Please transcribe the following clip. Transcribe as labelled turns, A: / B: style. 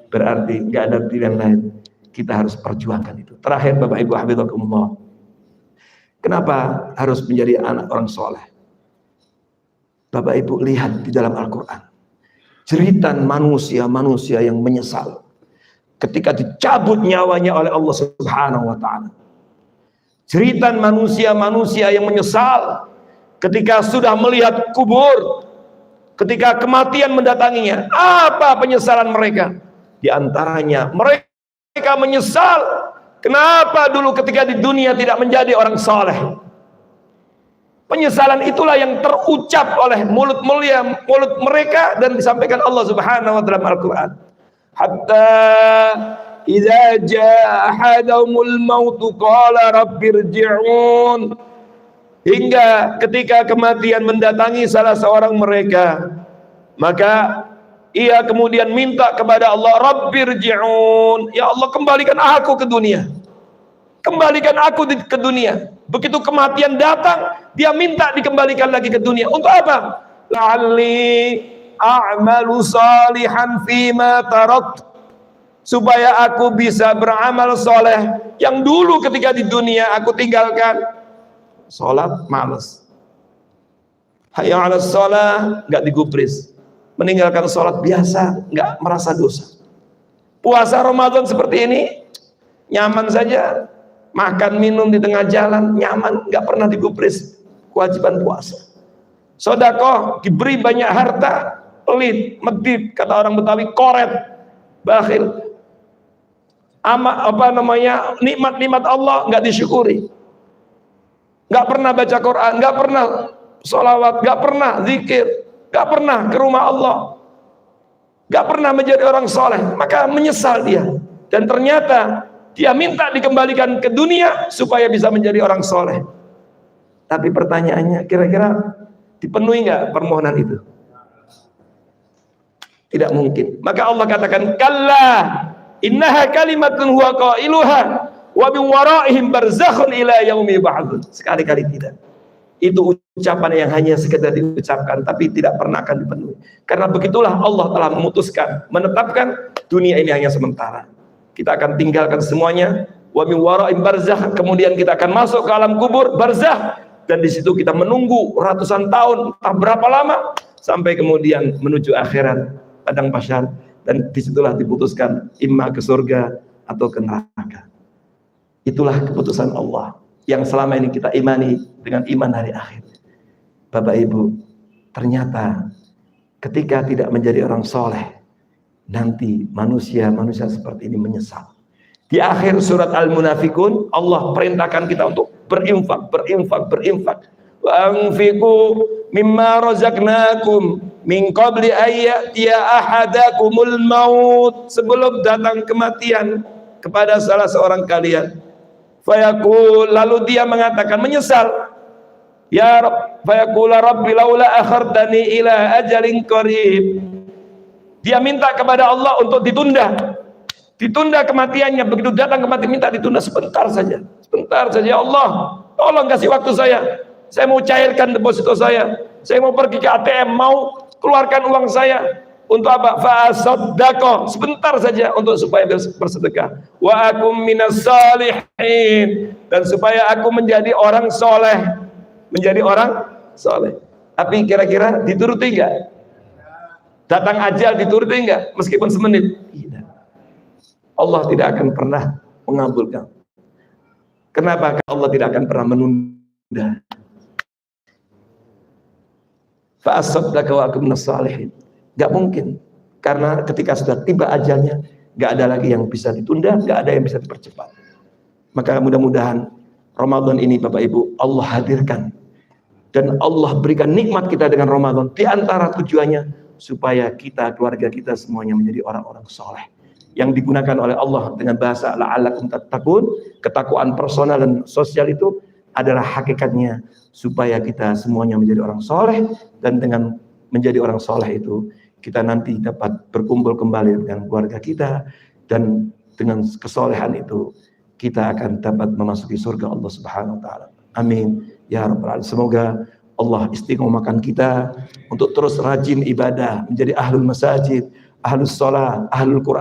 A: berarti nggak ada pilihan lain. Kita harus perjuangkan itu. Terakhir Bapak Ibu hafizakumullah, kenapa harus menjadi anak orang soleh? Bapak Ibu lihat di dalam Al-Quran, jeritan manusia-manusia yang menyesal ketika dicabut nyawanya oleh Allah Subhanahu wa Ta'ala. Jeritan manusia-manusia yang menyesal ketika sudah melihat kubur, ketika kematian mendatanginya. Apa penyesalan mereka? Di antaranya mereka menyesal kenapa dulu ketika di dunia tidak menjadi orang soleh. Penyesalan itulah yang terucap oleh mulut mereka dan disampaikan Allah Subhanahu wa Ta'ala dalam Al-Quran. Hatta idza jaa ahadahumul maut qala rabbirji'un, hingga ketika kematian mendatangi salah seorang mereka, maka ia kemudian minta kepada Allah, rabbirji'un, ya Allah kembalikan aku ke dunia, kembalikan aku ke dunia. Begitu kematian datang, dia minta dikembalikan lagi ke dunia. Untuk apa? La'alli a'malu salihan fima tarakt, supaya aku bisa beramal soleh yang dulu ketika di dunia aku tinggalkan. Sholat males, hayya 'alas sholah nggak digubris, meninggalkan sholat biasa nggak merasa dosa. Puasa Ramadan seperti ini nyaman saja, makan minum di tengah jalan nyaman, nggak pernah digubris kewajiban puasa. Sedekah diberi banyak harta, pelit, medit, kata orang Betawi, koret, bakhil. Nikmat-nikmat Allah nggak disyukuri, nggak pernah baca Quran, nggak pernah sholawat, nggak pernah zikir, nggak pernah ke rumah Allah, nggak pernah menjadi orang soleh. Maka menyesal dia, dan ternyata dia minta dikembalikan ke dunia supaya bisa menjadi orang soleh. Tapi pertanyaannya, kira-kira dipenuhi nggak permohonan itu? Tidak mungkin. Maka Allah katakan, kalla innaha kalimatun huwa qailuha wa min waraihim barzakhun ila yaumi yub'atsun. Sekali-kali tidak. Itu ucapan yang hanya sekedar diucapkan tapi tidak pernah akan dipenuhi. Karena begitulah Allah telah memutuskan, menetapkan dunia ini hanya sementara. Kita akan tinggalkan semuanya, wa min waraihim barzakh, kemudian kita akan masuk ke alam kubur, barzakh, dan di situ kita menunggu ratusan tahun, entah berapa lama, sampai kemudian menuju akhirat, padang mahsyar, dan disitulah diputuskan imma ke surga atau ke neraka. Itulah keputusan Allah yang selama ini kita imani dengan iman hari akhir. Bapak Ibu, ternyata ketika tidak menjadi orang soleh, nanti manusia-manusia seperti ini menyesal. Di akhir surat Al-Munafikun, Allah perintahkan kita untuk berinfak. Wa anfiqu mimma razaqnakum min qabli ayyatiya ahadakumul maut, sebelum datang kematian kepada salah seorang kalian. Fayaqul, lalu dia mengatakan menyesal, ya Rabb, fayaqul rabbi laula akhartani ila ajalin qarib. Dia minta kepada Allah untuk ditunda kematiannya. Begitu datang kematian, minta ditunda sebentar saja, ya Allah, tolong kasih waktu saya mau cairkan deposito saya mau pergi ke ATM, mau keluarkan uang saya. Untuk apa? Fa'asaddaqah, sebentar saja, untuk supaya bersedekah. Wa akum minas salihin, dan supaya aku menjadi orang soleh. Tapi kira-kira dituruti enggak? Datang ajal dituruti enggak? Meskipun semenit? Tidak. Allah tidak akan pernah mengabulkan. Kenapa? Allah tidak akan pernah menunda. Fa'asaddaqah wa akum minas salihin. Gak mungkin, karena ketika sudah tiba ajalnya, gak ada lagi yang bisa ditunda, gak ada yang bisa dipercepat. Maka mudah-mudahan Ramadan ini Bapak Ibu Allah hadirkan, dan Allah berikan nikmat kita dengan Ramadan. Di antara tujuannya supaya kita, keluarga kita semuanya menjadi orang-orang soleh, yang digunakan oleh Allah dengan bahasa la'allakum tattaqun. Ketakwaan personal dan sosial itu adalah hakikatnya supaya kita semuanya menjadi orang soleh, dan dengan menjadi orang soleh itu kita nanti dapat berkumpul kembali dengan keluarga kita, dan dengan kesolehan itu kita akan dapat memasuki surga Allah Subhanahu wa Ta'ala. Amin ya rabbal alamin. Semoga Allah istiqomahkan kita untuk terus rajin ibadah, menjadi ahlul masajid, ahlus shalah, ahlul Quran.